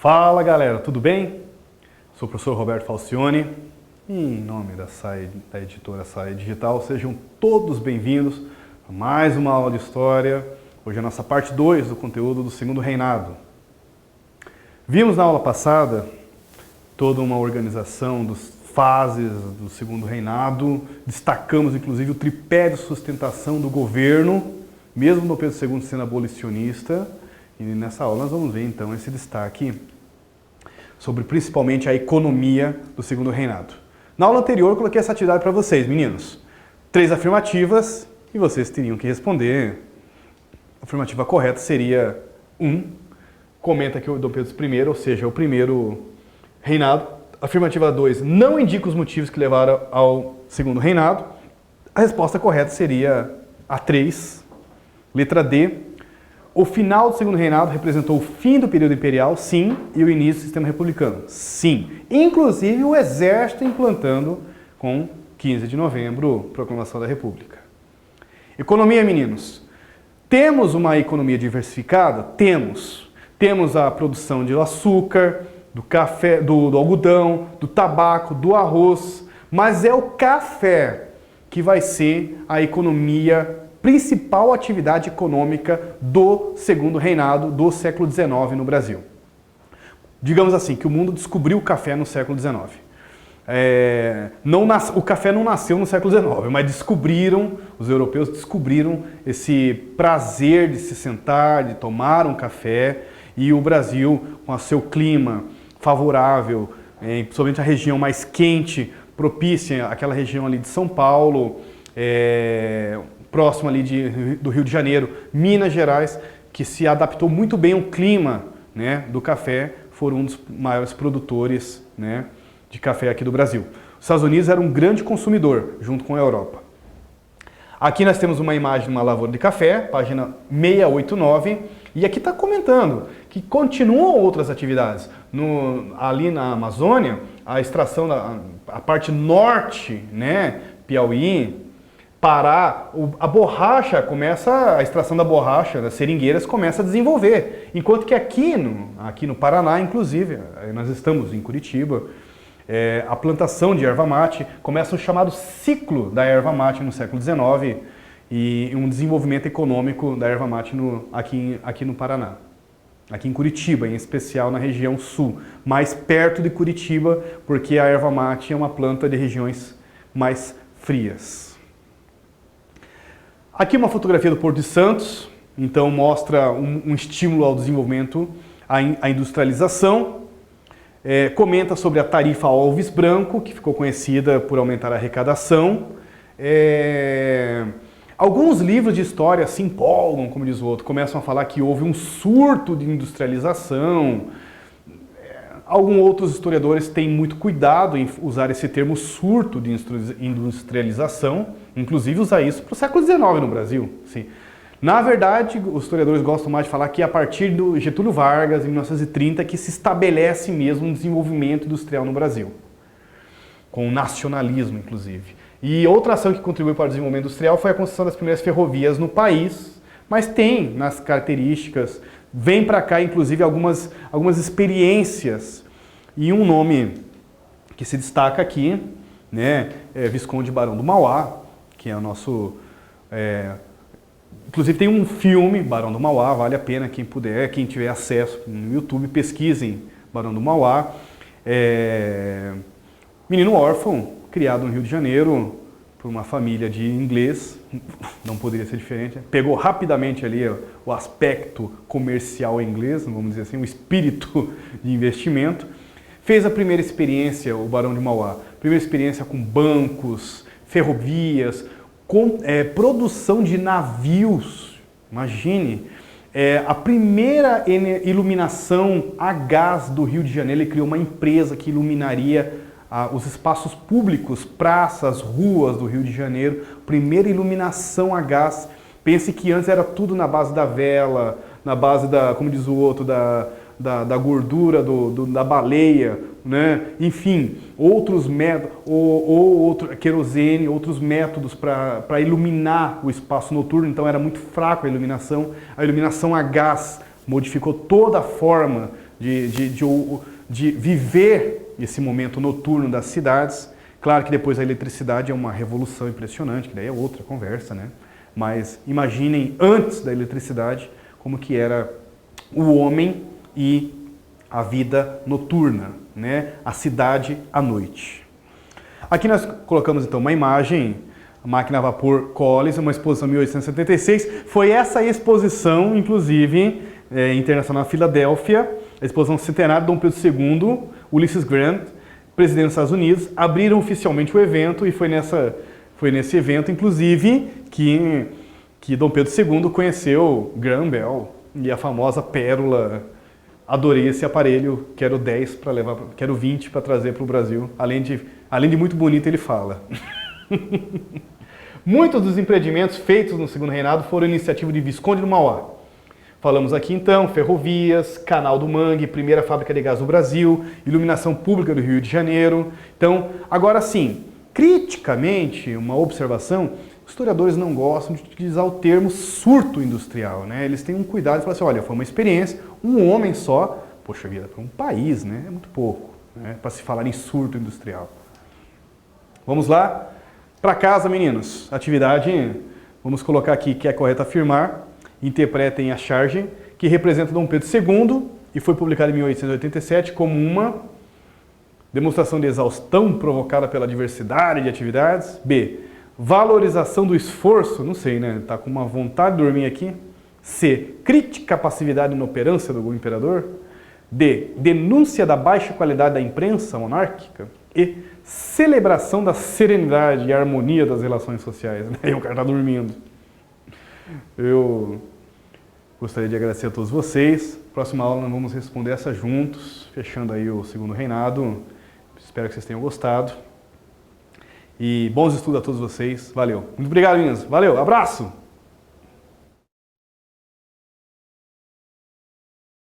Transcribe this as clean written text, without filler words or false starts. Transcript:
Fala galera, tudo bem? Sou o professor Roberto Falcione e em nome da editora SAE Digital, sejam todos bem-vindos a mais uma aula de História. Hoje é a nossa parte 2 do conteúdo do Segundo Reinado. Vimos na aula passada toda uma organização das fases do Segundo Reinado, destacamos inclusive o tripé de sustentação do governo, mesmo no Pedro II sendo abolicionista. E nessa aula nós vamos ver então esse destaque sobre principalmente a economia do Segundo Reinado. Na aula anterior eu coloquei essa atividade para vocês, meninos. 3 afirmativas e vocês teriam que responder. A afirmativa correta seria 1. Comenta que o Dom Pedro I, ou seja, o primeiro reinado. Afirmativa 2. Não indica os motivos que levaram ao Segundo Reinado. A resposta correta seria a 3. Letra D. O final do Segundo Reinado representou o fim do período imperial, sim, e o início do sistema republicano, sim. Inclusive o exército implantando com 15 de novembro, proclamação da República. Economia, meninos. Temos uma economia diversificada? Temos. Temos a produção de açúcar, do café, do algodão, do tabaco, do arroz, mas é o café que vai ser a economia principal atividade econômica do Segundo Reinado do século XIX no Brasil. Digamos assim, que o mundo descobriu o café no século XIX. O café não nasceu no século XIX, mas os europeus descobriram esse prazer de se sentar, de tomar um café, e o Brasil, com o seu clima favorável, principalmente a região mais quente, propícia, aquela região ali de São Paulo, próximo ali do Rio de Janeiro, Minas Gerais, que se adaptou muito bem ao clima, né, do café, foram um dos maiores produtores, né, de café aqui do Brasil. Os Estados Unidos era um grande consumidor, junto com a Europa. Aqui nós temos uma imagem de uma lavoura de café, página 689, e aqui está comentando que continuam outras atividades. Ali na Amazônia, a extração a parte norte, né, Piauí, Pará, a extração da borracha, das seringueiras, começa a desenvolver. Enquanto que aqui no Paraná, inclusive, nós estamos em Curitiba, a plantação de erva mate começa o chamado ciclo da erva mate no século XIX e um desenvolvimento econômico da erva mate aqui no Paraná. Aqui em Curitiba, em especial na região sul, mais perto de Curitiba, porque a erva mate é uma planta de regiões mais frias. Aqui uma fotografia do Porto de Santos, então mostra um estímulo ao desenvolvimento, à industrialização. Comenta sobre a tarifa Alves Branco, que ficou conhecida por aumentar a arrecadação. Alguns livros de história se empolgam, como diz o outro, começam a falar que houve um surto de industrialização. Alguns outros historiadores têm muito cuidado em usar esse termo surto de industrialização, inclusive usar isso para o século XIX no Brasil. Sim. Na verdade, os historiadores gostam mais de falar que é a partir do Getúlio Vargas, em 1930, que se estabelece mesmo um desenvolvimento industrial no Brasil, com o nacionalismo, inclusive. E outra ação que contribuiu para o desenvolvimento industrial foi a construção das primeiras ferrovias no país, mas tem nas características, vem para cá, inclusive, algumas experiências. E um nome que se destaca aqui, né, é Visconde Barão do Mauá, que é o nosso... Inclusive tem um filme, Barão do Mauá, vale a pena, quem puder, quem tiver acesso no YouTube, pesquisem Barão do Mauá. Menino órfão, criado no Rio de Janeiro por uma família de inglês, não poderia ser diferente, pegou rapidamente ali o aspecto comercial inglês, vamos dizer assim, o espírito de investimento, fez a primeira experiência, o Barão de Mauá, primeira experiência com bancos, ferrovias, com produção de navios, imagine, a primeira iluminação a gás do Rio de Janeiro, ele criou uma empresa que iluminaria os espaços públicos, praças, ruas do Rio de Janeiro, primeira iluminação a gás. Pense que antes era tudo na base da vela, na base da, como diz o outro, da gordura da baleia, né? Enfim, outros métodos, querosene, outros métodos para iluminar o espaço noturno, então era muito fraco a iluminação a gás modificou toda a forma de viver esse momento noturno das cidades. Claro que depois a eletricidade é uma revolução impressionante, que daí é outra conversa, né? Mas imaginem antes da eletricidade como que era o homem e a vida noturna, né? A cidade à noite. Aqui nós colocamos então uma imagem, a máquina a vapor Collins, uma exposição 1876. Foi essa exposição, inclusive, internacional na Filadélfia, a exposição centenária de Dom Pedro II, Ulysses Grant, presidente dos Estados Unidos, abriram oficialmente o evento e foi nesse evento, inclusive, que Dom Pedro II conheceu Graham Bell e a famosa pérola. Adorei esse aparelho, quero 10 para levar, quero 20 para trazer para o Brasil. Além de muito bonito, ele fala. Muitos dos empreendimentos feitos no segundo reinado foram iniciativa de Visconde do Mauá. Falamos aqui então, ferrovias, Canal do Mangue, primeira fábrica de gás do Brasil, iluminação pública do Rio de Janeiro. Então, agora sim, criticamente, uma observação, historiadores não gostam de utilizar o termo surto industrial, né? Eles têm um cuidado de falar assim, olha, foi uma experiência, um homem só, poxa vida, para um país, né? É muito pouco, né? Para se falar em surto industrial. Vamos lá? Para casa, meninos. Atividade, vamos colocar aqui que é correto afirmar, interpretem a charge, que representa Dom Pedro II e foi publicada em 1887 como uma demonstração de exaustão provocada pela diversidade de atividades. B. Valorização do esforço, não sei, né? Tá com uma vontade de dormir aqui. C. Crítica à passividade e inoperância do imperador. D. Denúncia da baixa qualidade da imprensa monárquica. E. Celebração da serenidade e harmonia das relações sociais. E o cara tá dormindo. Eu gostaria de agradecer a todos vocês. Próxima aula nós vamos responder essa juntos, fechando aí o segundo reinado. Espero que vocês tenham gostado. E bons estudos a todos vocês. Valeu. Muito obrigado, meninas. Valeu. Abraço.